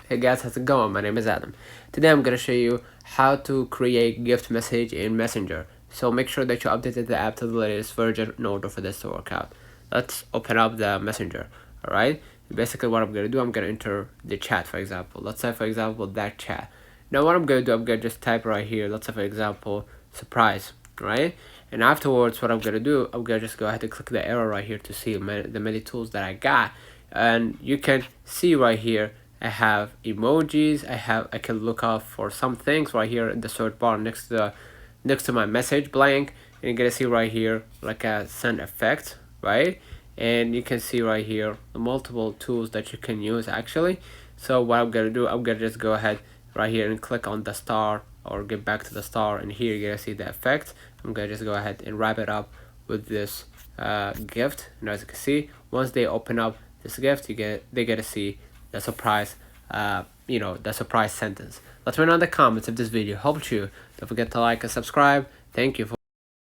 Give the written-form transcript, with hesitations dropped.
Hey guys, how's it going? My name is Adam. Today I'm gonna show you how to create gift message in Messenger. So make sure that you updated the app to the latest version in order for this to work out. Let's open up the Messenger. Alright? Basically what I'm gonna do, I'm gonna enter the chat, for example. Let's say for example that chat. Now what I'm gonna do, I'm gonna just type right here, let's say for example, surprise, right? And afterwards what I'm gonna do, I'm gonna just go ahead and click the arrow right here to see the many tools that I got. And you can see right here I have emojis. I can look up for some things right here in the search bar next to my message blank, and you're gonna see right here like a send effect, right? And you can see right here the multiple tools that you can use actually. So what I'm gonna do, I'm gonna just go ahead right here and click on the star or get back to the star, and here you're gonna see the effect. I'm gonna just go ahead and wrap it up with this gift, and as you can see, once they open up this gift, they get to see the surprise the surprise sentence. Let me know in the comments if this video helped you. Don't forget to like and subscribe. Thank you for